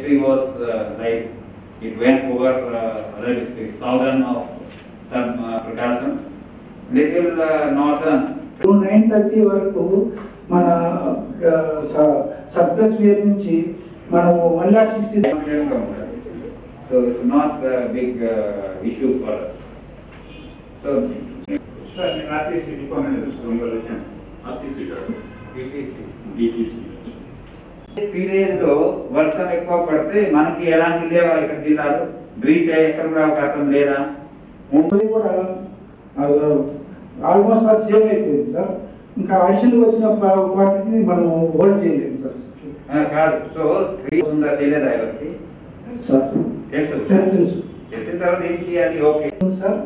trajectory was like it went over other districts, southern of some Prakasam, little northern. 9:30 వరకు మన surplus wear నుంచి మనం 1,60,000. So it's not a big issue for us. So, sir, RTC recommends RTC. 3 days లో వర్షం ఎక్కువ పడితే మనకి ఎలాంటి లేవా ఇక్కడ జిల్లాలో బ్రీచ్ ఎక్కడ కూడా అవకాశం లేదా? ముందు కూడా ఆల్మోస్ట్ అది సేమ్ అయిపోయింది సార్. ఇంకా అడిషనల్ వచ్చిన వాటిని మనం హోల్డ్ చేయలేము సార్. కాదు. సో 3 ఉందా తెలియదా ఎవరికి? సార్ తెలుసు. తెలిసిన తర్వాత ఏం చేయాలి? Okay sir,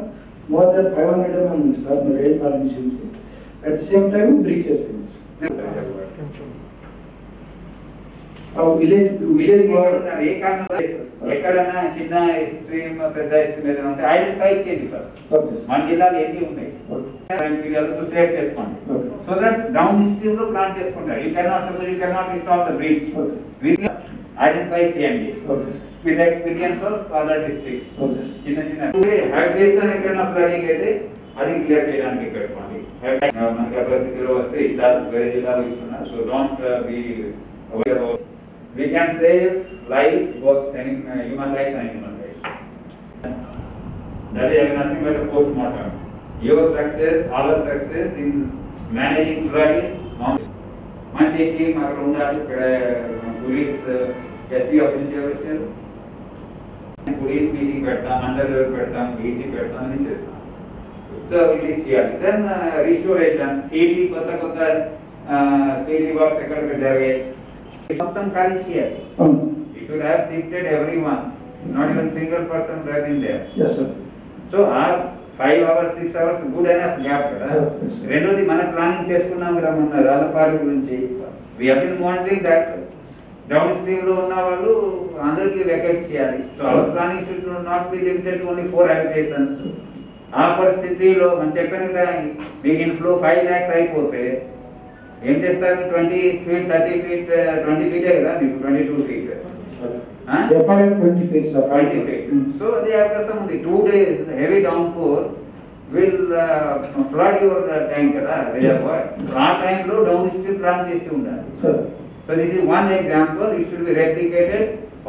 more than 500 mm ఉంది సార్ మన rail permission. At the same time breach చేస్తుంది ఎక్కడన్నా చిన్న స్ట్రీమ్ పెద్ద స్ట్రీమ్ ఏదైనా ఉంటే ఐడెంటిఫై చేయండి ఫస్ట్. మన జిల్లాలో ఎన్ని ఉన్నాయి సెలెక్ట్ చేసుకోండి. సో దట్ డౌన్ స్ట్రీమ్ లో ప్లాన్ చేసుకుంటారు. You cannot install the bridge. Identify చేయండి with experience of other districts. చిన్న హైడ్రేషన్ ఎక్కడైనా ఫ్లడింగ్ అయితే అది క్లియర్ చేయడానికి పెట్టుకోండి. మనకి పరిస్థితిలో వస్తే ఇస్తారు, వేరే జిల్లాలో ఇస్తున్నారు. So don't be aware of. We can save life, both human life and human life. That is nothing but a post-mortem. Your success, our success in managing flood is మంచి టీం అక్కడ ఉండాలి. పోలీస్ ఎస్పీ ఆఫీసర్ వచ్చారు, police meeting పెడతాం, under పెడతాం, EC పెడతాం అని చేస్తాం. So ఇది చేయాలి. దెన్ రిస్టోరేషన్, సిటీ కొత్త సిటీ వర్క్స్ ఎక్కడ జరిగాయి మొత్తం ఖాళీ చేయాలి. You should have seated everyone, not even single person right in there. Yes sir. So 5 hours 6 hours good enough gap కదా. రెండోది మనం ప్లానింగ్ చేసుకున్నాం కదా మొన్న రాళ్ళపాడు గురించి. We have been monitoring that. Down stream లో ఉన్న వాళ్ళు అందరికీ వెకేట్ చేయాలి. So our planning should not be limited to only 4 habitations. ఆ పరిస్థితిలో మనం చెప్పాను కదా, మీకు ఇన్ఫ్లో 5 lakhs అయిపోతే ఏం చేస్తారు? 20 feet 30 feet 20 feet కదా మీకు 22 feet. 20 feet sir. 20 feet. So అది అవకాశం ఉంది. 2 days heavy downpour will flood your tank కదా reservoir. ఆ టైం లో డౌన్ స్ట్రీమ్ ప్లాన్ చేసి ఉండాలి. So this is one example. It should be replicated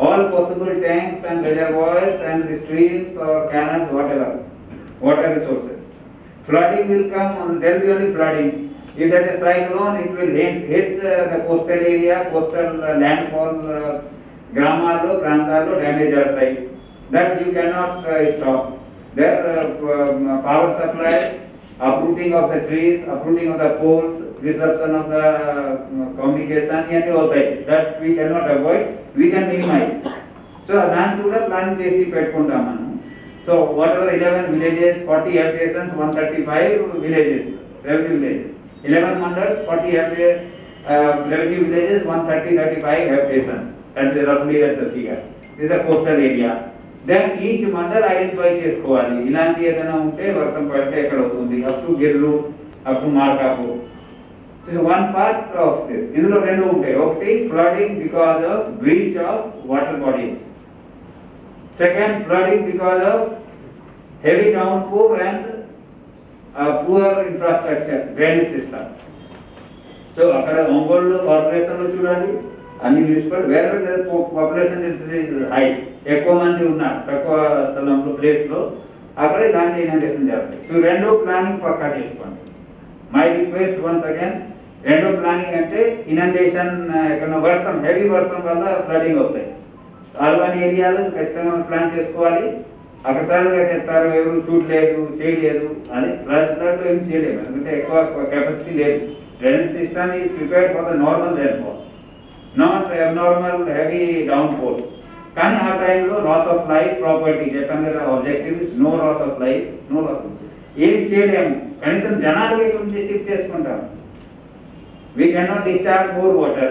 all possible tanks and reservoirs and the streams or canals, whatever water resources. Flooding will come, there will be only flooding. If there is a cyclone, it will hit the coastal area, coastal landfall, gramallo, prantallo damage arutai. That you cannot stop. There power supply, uprooting of the trees, uprooting of the poles, disruption of the communication, and all that. That we cannot avoid. We can minimize. So దాన్ని కూడా plan చేసి పెట్టుకుంటాం మనం. So whatever 11 villages, 40 habitations, 135 villages, revenue villages. 11 mandals, 40 revenue villages, 135 habitations. That is roughly the figure. This is a coastal area. Then each mandal identify చేసుకోవాలి. ఇలాంటి ఏదైనా ఉంటే వర్షం పడితే ఎక్కడ అవుతుంది, అప్ టు గిర్లు, up to Markapur. This is one part of this. ఇందులో రెండు ఉంటాయి. ఒకటి flooding because of breach of water bodies. Second, flooding because of heavy downpour and poor infrastructure, drainage system. So అక్కడ ఒంగోలు కార్పొరేషన్ లో చూడాలి అన్ని మున్సిపల్ వేరే పాపులేషన్ హై, ఎక్కువ మంది ఉన్నారు తక్కువ స్థలంలో ప్లేస్ లో అక్కడ ఇలాంటి ఇనాగ్రేషన్ చేస్తాయి. సో రెండో ప్లానింగ్ పక్కా చేసుకోండి. మై రిక్వెస్ట్ వన్స్ అగైన్, రెండో ప్లానింగ్ అంటే ఇనండేషన్, ఎక్కడ వర్షం హెవీ వర్షం వల్ల ఫ్లడింగ్ అవుతాయి. అర్బన్ ఏరియాలో ఖచ్చితంగా ప్లాన్ చేసుకోవాలి. అక్కడ సడన్గా చెప్తారు ఎవరు చూడలేదు చేయలేదు అని, ఫ్లడ్ ఏం చేయలేము ఎందుకంటే ఎక్కువ కెపాసిటీ లేదు. Drainage system is prepared for the normal rainfall, not abnormal heavy downfall. కానీ ఆ టైంలో లాస్ ఆఫ్ లైఫ్, ప్రాపర్టీ చెప్పాను కదా, objective no loss of life, no loss. ఏం చేయలేము, కనీసం జనాలకి గురించి షిఫ్ట్ చేసుకుంటాం. We cannot discharge more water.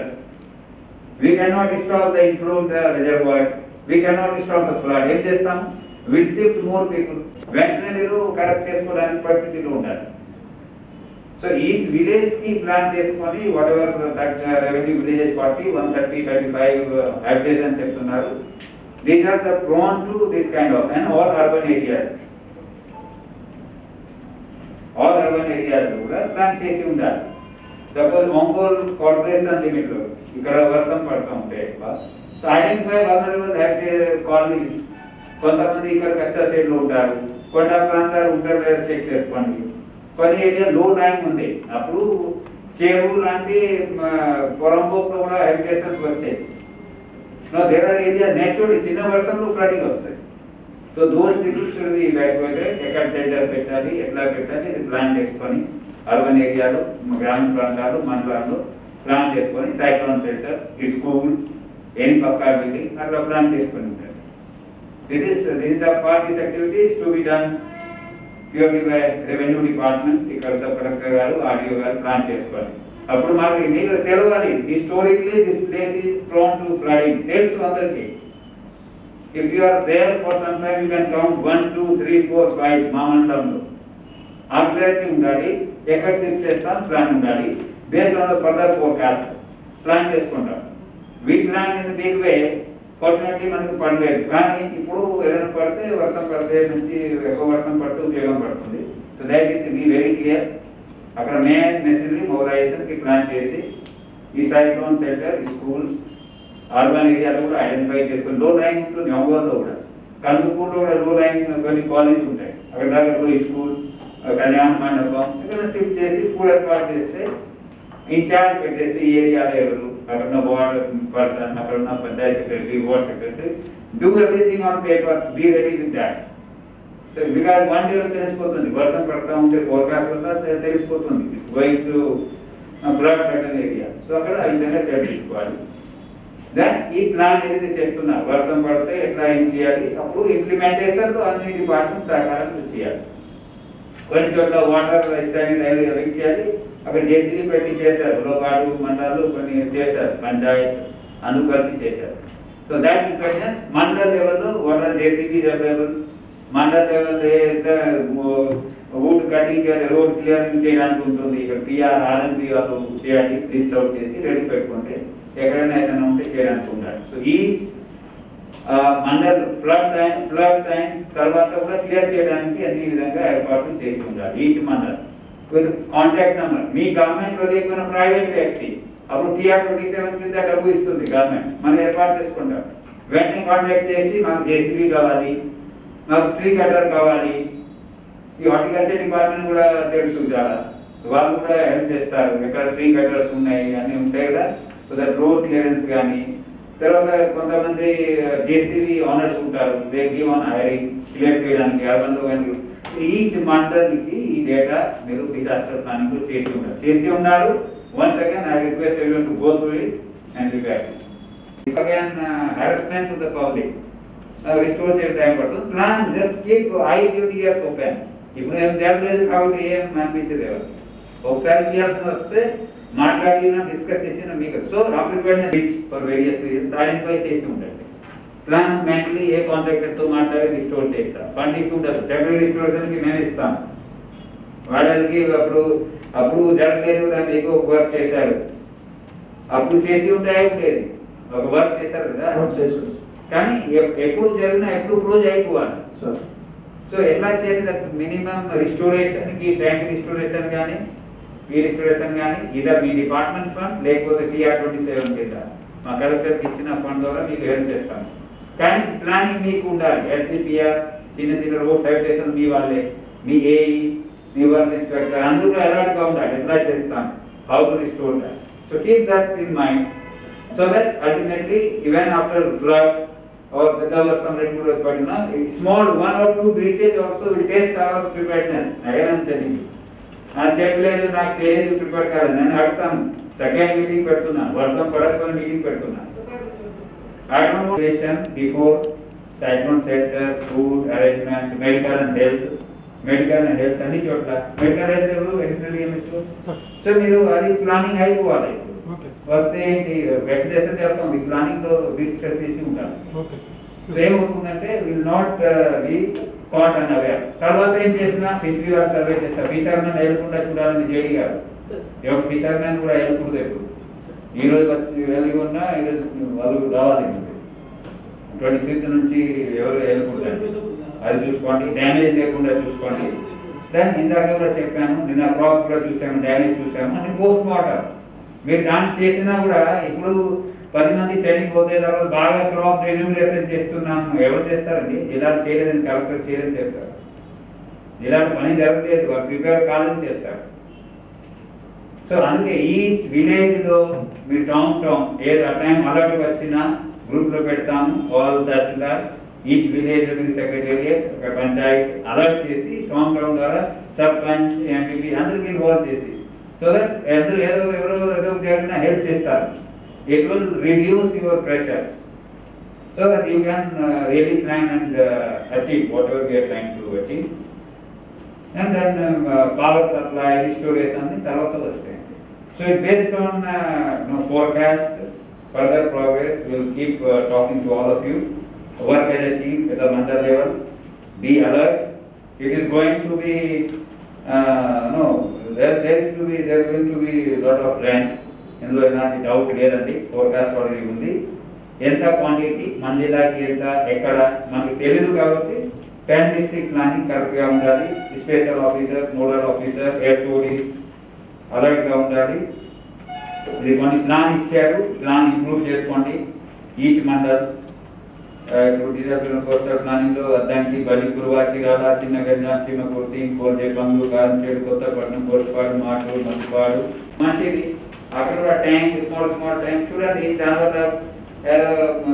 We cannot stop the inflow of the reservoir. We cannot stop the flood. ఏం చేస్తాం? We shift more people. వెంటనే మీరు కరెక్ట్ చేసుకోవడానికి పరిస్థితిలో ఉండాలి. సో ఈచ్ విలేజ్ కి ప్లాన్ చేసుకొని whatever that revenue villages 40, 130, 35 habitation చెప్తున్నారు. These are the prone to this kind of and all urban areas. All urban areas కూడా ప్లాన్ చేసి ఉండాలి. సపోజ్ ఒంగోలు కార్పొరేషన్ లిమిట్ లో ఇక్కడ వర్షం పడుతూ ఉంటే సో ఐడెంటిఫై వల్నరబుల్ కాలనీస్. కొంతమంది ఇక్కడ కచ్చా సైడ్ లో ఉంటారు, కొండ ప్రాంతాలు ఉంటారు లేదా చెక్ చేసుకోండి. కొన్ని ఏరియా లో లైన్ ఉంది, అప్పుడు చెరువు లాంటి పొలంబోక్ కూడా హ్యాబిటేషన్స్ వచ్చాయి. దేర్ ఆర్ ఏరియా నేచురల్లీ చిన్న వర్షంలో ఫ్లడింగ్ వస్తాయి. So those people should be evacuated. ఎక్కడ సెంటర్ పెట్టాలి, ఎట్లా పెట్టాలి ఇది ప్లాన్ చేసుకొని అర్బన్ ఏరియాలో, గ్రామీణ ప్రాంతాలు, మండలాల్లో ప్లాన్ చేసుకొని సైక్లోన్ షెల్టర్, ఈ స్కూల్స్, ఎనీ పక్కా బిల్డింగ్ అట్లా ప్లాన్ చేసుకొని ఉంటారు. This is the part this activity is to be done purely by revenue department. ఇక్కడ సబ్ కలెక్టర్ గారు, ఆర్డీఓ గారు ప్లాన్ చేసుకోవాలి. అప్పుడు మీకు తెలవాలి historically this place is prone to flooding. తెలుసు అందరికీ. If you are there for some time you can count 1, 2, 3, 4, 5 మా మండలంలో. ఆ క్లారిటీ ఉండాలి. ఎక్కడ షిఫ్ట్ చేస్తాం ప్లాన్ ఉండాలి. Based on the further forecast plan చేసుకుంటాం. We plan in a big way. Fortunately మనకు పడలేదు, కానీ ఇప్పుడు ఏదైనా పడితే వర్షం పడితే నుంచి ఎక్కువ వర్షం పడుతూ ఉపయోగం పడుతుంది. So that is be very clear. అక్కడ మెయిన్ మెషినరీ మొబిలైజేషన్కి ప్లాన్ చేసి ఈ సైక్లోన్ సెంటర్, ఈ స్కూల్స్, అర్బన్ ఏరియాలో కూడా ఐడెంటిఫై చేసుకుని లో లైన్ ఉంటుంది. ఒంగోలులో కూడా, కందుకూరులో కూడా లో లైన్ కొన్ని కాలేజ్ ఉంటాయి. అక్కడ దగ్గరలో ఈ స్కూల్, కళ్యాణ మండపం ఇక్కడ షిఫ్ట్ చేసి ఫుడ్ ఏర్పాటు చేస్తే ఇన్ఛార్జ్ పెట్టేస్తే ఈ ఏరియా ఎవరు, అక్కడ ఉన్న వార్డ్ పర్సన్, అక్కడ ఉన్న panchayat secretary, ward secretary, do everything on paper, be ready with that. So because one డేలో తెలిసిపోతుంది, వర్షం పడతా ఉంటే ఫోర్కాస్ట్ వల్ల తెలిసిపోతుంది going to flood certain area. So అక్కడ ఈ విధంగా తీసుకోవాలి. దెన్ ఈ ప్లాన్ ఏదైతే చేస్తున్నారు, వర్షం పడితే ఎట్లా ఏం చేయాలి, అప్పుడు ఇంప్లిమెంటేషన్ లో అన్ని డిపార్ట్మెంట్ సహకారం చేయాలి. కొన్ని చోట్ల వాటర్ రైల్ చేయాలి, అక్కడ జేసీబీ పెట్టి చేశారు. వార్డు మండలాలు కొన్ని చేశారు, పంచాయత్ అందరూ కలిసి చేశారు. సో దాట్ ప్రిపేర్నెస్ మండల్ లెవెల్లో water JCB available. Mandal level would cutting, road clearing చేయడానికి ఉంటుంది. ఇక్కడ పిఆర్, ఆర్ఎన్బి వాళ్ళు చేయాలి, లిస్ట్ అవుట్ చేసి రెడీ పెట్టుకుంటే ఎక్కడైనా ఏదైనా ఉంటే చేయడానికి ఉండాలి. సో ఈ మండల్ ఫ్లడ్ టైం తర్వాత కూడా క్లియర్ చేయడానికి అన్ని విధంగా ఏర్పాట్లు చేసి ఉండాలి. Each mandal with contact number. Me government లో లేకున్న ప్రైవేట్ వ్యక్తి అప్పుడు టీఆర్ 27 కింద డబ్బు ఇస్తుంది గవర్నమెంట్, మనం ఏర్పాటు చేసుకుంటాం. వెంటనే కాంటాక్ట్ చేసి మాకు జేసీబీ కావాలి, మాకు ట్రీ కటర్ కావాలి. ఈ హార్టికల్చర్ డిపార్ట్మెంట్ కూడా తెలుసు చాలా, వాళ్ళు కూడా హెల్ప్ చేస్తారు. ఎక్కడ ట్రీ కటర్స్ ఉన్నాయి అన్నీ ఉంటాయి కదా. సో దట్ రోడ్ క్లియరెన్స్ కానీ, తర్వాత కొంతమంది జేసీబీ ఓనర్స్ ఉంటారు, they give on hiring clear చేయడానికి అర్బన్ లో. ఈచ్ మండల్కి ఈ డేటా మీరు డిసాస్టర్ ప్లానింగ్ చేసి ఉన్నారు. Once again I request everyone to go through it and repair this. Again harassment to the public restore చేసే టైం పడుతుంది. Plan just keep ice and years open. ఇప్పుడు ఏం తెలియలేదు కాబట్టి ఏం అనిపించదు ఎవరు. ఒకసారి చేయాల్సి వస్తే మాట్లాడినా డిస్కస్ చేసినా మీకు. So preparedness for various reasons identify చేసి ఉండండి. ప్లాన్ మెంటలీ ఏ కాంట్రాక్టర్ తో మాట్లాడి రిస్టోర్ చేస్తాం. ఫండ్ ఇష్యూ ఉండదు, టెంపరీ రిస్టోరేషన్ కి మేము ఇస్తాం. వాళ్ళకి అప్పుడు జరగలేదు కదా, మీకు వర్క్ చేశారు, అప్పుడు చేసి ఉంటే అయిపోలేదు. ఒక వర్క్ చేశారు కదా, కానీ ఎప్పుడు జరిగినా ఎప్పుడు క్లోజ్ అయిపోవాలి. సో ఎట్లా చేయాలి, మినిమం రిస్టోరేషన్ కి, ట్యాంక్ రిస్టోరేషన్ కానీ, ఈ రిస్టోరేషన్ కానీ ఇదర్ మీ డిపార్ట్మెంట్ ఫండ్ లేకపోతే టీఆర్ 27 కింద మా కలెక్టర్కి ఇచ్చిన ఫండ్ ద్వారా మీకు హెల్ప్ చేస్తాం. కానీ ప్లానింగ్ మీకు ఉండాలి. ఎస్డిపిఆర్, చిన్న చిన్న రోడ్ సైటేషన్ మీ వాళ్ళే, మీ ఏఈ, మీ వర్క్ ఇన్స్పెక్టర్ అందరూ అలర్ట్ గా ఉండాలి. ఎట్లా చేస్తాం, how to restore that. So keep that in mind so that ultimately even after flood or పెద్ద వర్షం 2 రోజులు పడినా small 1 or 2 breaches also will test our preparedness. Again తెలియదు, నాకు చెప్పలేదు, నాకు తెలియదు, ప్రిపేర్ కాదు. నేను అడుగుతాను, సెకండ్ మీటింగ్ పెడుతున్నాను, వర్షం పడకపోయిన మీటింగ్ పెడుతున్నాను. Before cyclone shelter, food arrangement, medical and health అన్ని చోట్ల. మెడికల్ హెల్త్ ఎవరు ఎక్స్టర్నల్. సో మీరు అది ప్లానింగ్ అయిపోవాలి. వస్తే ఏంటి వెంటిలేషన్ జరుగుతుంది, ప్లానింగ్ లో డిస్కస్ చేసి ఉంటారు. సో ఏమవుతుందంటే will not be caught and aware. తర్వాత ఏం చేసినా ఫిషరీ వాళ్ళు సర్వే చేస్తారు. ఫిషర్మెన్ వెళ్ళకుండా చూడాలని జేడీ గారు ఒక ఫిషర్మెన్ కూడా వెళ్ళకూడదు. ఎప్పుడు ఈ రోజు వచ్చి వెళ్ళి ఉన్నా ఈరోజు వాళ్ళు రావాలి. 25th నుంచి ఎవరు వెళ్ళకూడదండి. అది చూసుకోండి, డ్యామేజ్ లేకుండా చూసుకోండి. దాన్ని ఇందాక కూడా చెప్పాను, నిన్న క్రాప్ కూడా చూసాము, డ్యామేజ్ చూసాము అని పోస్ట్ మార్టం. మీరు దాన్ని చేసినా కూడా ఇప్పుడు 10 మంది చనిపోతే తర్వాత బాగా క్రాప్ రెన్యూమరేషన్ చేస్తున్నాము. ఎవరు చేస్తారండి? ఇలా చేయలేదని కలెక్టర్ చేయలేని చేస్తారు. ఇలాంటి పని జరగలేదు, వాళ్ళు ప్రిపేర్ కాలని చేస్తారు. సో అందుకే ఈచ్ విలేజ్ లో మీ టౌన్ ఏది అసైన్ అలర్ట్ వచ్చినా గ్రూప్ లో పెడతాము. ఆల్ తహసీల్దార్ ఈచ్ విలేజ్ లో మీరు సెక్రటేరియట్ ఒక పంచాయత్ అలర్ట్ చేసి టౌన్ ద్వారా సర్పంచ్ ఎంపీపీ అందరికీ ఇన్వాల్వ్ చేసి సో దట్ ఎవరో జరిగినా హెల్ప్ చేస్తారు. It will reduce your pressure so that you can really plan and achieve whatever you're trying to achieve. And then power supply restoration అన్ని తర్వాత వస్తాయి. So it based on forecast, further progress, we will keep talking to all of you. Work as a team at the mandal level, be alert. It is going to be there going to be a lot of rain. ఇందులో ఎలాంటి doubt లేదండి. Forecast already ఉంది. ఎంత quantity మందిలాకి ఎంత ఎక్కడ మనకు తెలియదు కాబట్టి 10 డిస్ట్రిక్ట్ ప్లానింగ్ కరెక్ట్గా ఉండాలి. Special officer, nodal officer, HOD అలర్ట్గా ఉండాలి. ఇది కొన్ని ప్లాన్ ఇచ్చారు, ప్లాన్ ఇంప్రూవ్ చేసుకోండి. ఈచ్ మండల్ ఇప్పుడు డిజాస్టర్ కోస్టల్ ప్లానింగ్ లో అద్దంకి, బలికురువా, చిరాల, చిన్న గంజాం, చిన్నకుర్తి, కోల్దే పంగు, కారంచేడు, కొత్తపట్నం, కోర్టుపాడు, మాటూరు, మంచిపాడు మంచిది. అక్కడ కూడా ట్యాంక్ స్మాల్ ట్యాంక్ చూడండి. దానివల్ల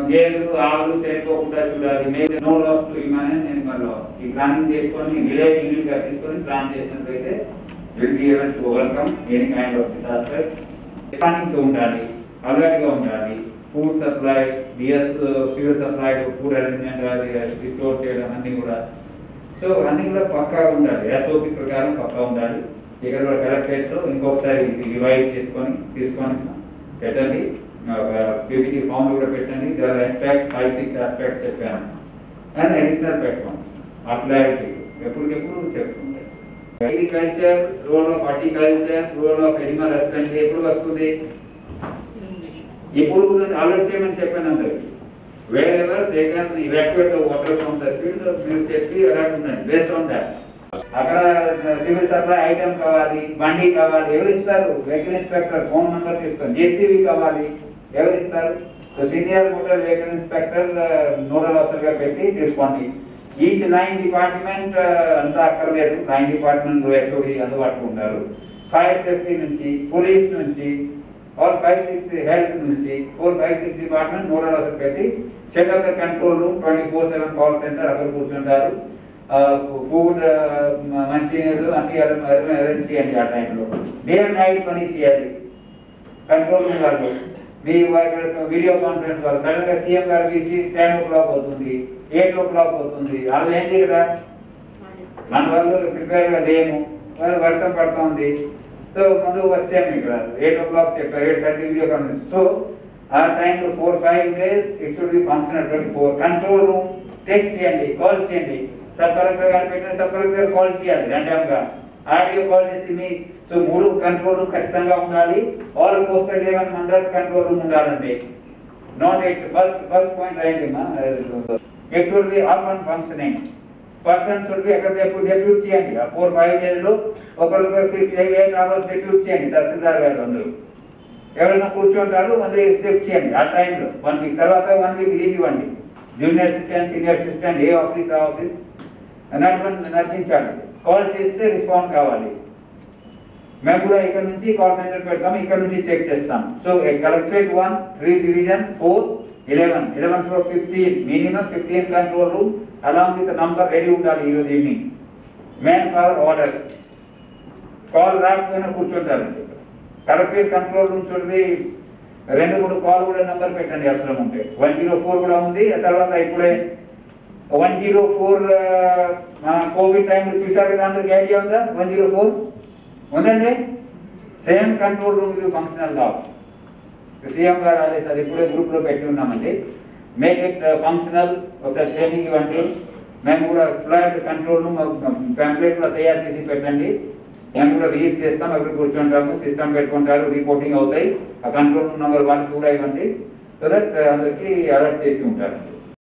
గేదెలు ఆవులు చనిపోకుండా చూడాలి. No loss to human animal loss. ఈ ప్లానింగ్ చేసుకొని విలేజ్ యూనిట్ గా తీసుకొని ప్లాన్ చేసినట్లయితే will be able to overcome any kind of disasters. Planning తో ఉండాలి, అలర్ట్ గా ఉండాలి. Food supply, fuel supply, food arrangement అది స్టోర్ చేయడం అన్ని కూడా. సో అన్ని కూడా పక్కాగా ఉండాలి. SOP ప్రకారం పక్కా ఉండాలి. ఇక్కడ కూడా కలెక్టరేట్ లో ఇంకొకసారి రివైజ్ చేసుకొని తీసుకొని పెట్టండి. PPT ఫామ్ కూడా పెట్టండి. ఆస్పెక్ట్స్ 5-6 ఆస్పెక్ట్స్ చెప్పాను అండ్ అడిషనల్ పెట్టుకోండి. అప్లైటీ ఎప్పటికెప్పుడు చెప్పుకుంటాయి. Agriculture, role of horticulture, role of animal husbandry ఎప్పుడు వస్తుంది? ఇప్పుడు అలర్ట్ చేయమని చెప్పాను అందరికి. Wherever they can evacuate the water from the field మీరు చెప్పి అలర్ట్ ఉండండి. బేస్డ్ ఆన్ దట్ అక్కడ సివిల్ సప్లై ఐటమ్ కావాలి, బండి కావాలి, ఎవరు ఇస్తారు? వెహికల్ ఇన్స్పెక్టర్ ఫోన్ నెంబర్ తీసుకొని. JCB కావాలి, ఎవరు ఇస్తారు? Senior motor vehicle inspector nodal officer గా పెట్టి తీసుకోండి. ఈచ్ 9 డిపార్ట్మెంట్ అంతా అక్కర్లేదు. 9 డిపార్ట్మెంట్ HOD అందుబాటులో ఉంటారు. ఫైర్ సేఫ్టీ నుంచి, పోలీస్ నుంచి, ఆల్ 5-6 హెల్త్ నుంచి 4-5-6 డిపార్ట్మెంట్ నోడల్ ఆఫీసర్ పెట్టి setup the control room 24/7 call centre అక్కడ కూర్చుంటారు. ఫుడ్ మంచి నీళ్ళు అన్ని అరేంజ్ చేయండి. ఆ టైంలో డే అండ్ నైట్ పని చేయాలి. కంట్రోల్ రూమ్ వాళ్ళు మీ వీడియో కాన్ఫరెన్స్ వాళ్ళు సడన్ గా సీఎం గారు తీసి 10 o'clock అవుతుంది, 8 o'clock అవుతుంది. వాళ్ళు ఏంటి కదా మన వాళ్ళు ప్రిపేర్ గా లేము, వర్షం పడుతూ ఉంది. సో ముందు వచ్చాము ఇక్కడ 8 o'clock చెప్పారు, 8:30 వీడియో కాన్ఫరెన్స్. సో ఆ టైంలో 4-5 days it should be function 24. Control room text చేయండి, కాల్ చేయండి. సబ్ కలెక్టర్ గారు పెట్టిన సబ్ కలెక్టర్ కాల్ చేయాలి ర్యాండమ్ గా, ఆడియో కాల్ చేసి మీ. సో 3 కంట్రోల్ రూమ్ ఖచ్చితంగా ఉండాలి. All coastal 11 mandals control room ఉండాలండి. నాట్ ఫస్ట్ పాయింట్ రాయండి. It should be up and functioning. Person should be అక్కడ డెప్యూట్ చేయండి. ఆ 4-5 days లో ఒకరికొకరు 6-8 hours డెప్యూట్ చేయండి. తహసీల్దార్ గారు అందరూ ఎవరైనా కూర్చుంటారు, మళ్ళీ షిఫ్ట్ చేయండి. ఆ టైంలో 1 week తర్వాత 1 week లీవ్ ఇవ్వండి. జూనియర్ అసిస్టెంట్, సీనియర్ అసిస్టెంట్, ఏ ఆఫీస్ ఆ ఆఫీస్ నడిపించాలి. కాల్ చేస్తే రెస్పాండ్ కావాలి. మేము కూడా ఇక్కడ నుంచి కాల్ సెంటర్ పెడతాము, ఇక్కడ నుంచి చెక్ చేస్తాం. So collectorate 1, 3 division, 4, 11 for 15, minimum 15 control room along with number ready ఉండాలి. ఈరోజు evening man power order. Call రాకపోయినా కూర్చుంటారు. కలెక్టరేట్ కంట్రోల్ రూమ్ చూడండి 2-3 కాల్ కూడా నంబర్ పెట్టండి అవసరం ఉంటే. 104 కూడా ఉంది. ఆ తర్వాత ఇప్పుడే 104 కోవిడ్ టైంలో చూసారు కదా, అందరికి ఐడియా ఉందా? 104 ఉందండి. సేమ్ కంట్రోల్ రూమ్ ఫంక్షనల్ గా సీఎం గారు ఆదేశాలు ఇప్పుడే గ్రూప్ లో పెట్టి ఉన్నామండి. మేక్ ఇట్ ఫంక్షనల్, ఒకసారి ట్రైనింగ్ ఇవ్వండి. మేము కూడా ఫ్లడ్ కంట్రోల్ ప్యాంప్లెట్ కూడా తయారు చేసి పెట్టండి, మేము కూడా రీడ్ చేస్తాం, అక్కడ కూర్చుంటాము, సిస్టమ్ పెట్టుకుంటారు, రిపోర్టింగ్ అవుతాయి. ఆ కంట్రోల్ నెంబర్ వాళ్ళకి కూడా ఇవ్వండి, సో దట్ అందరికీ అలర్ట్ చేసి ఉంటారు.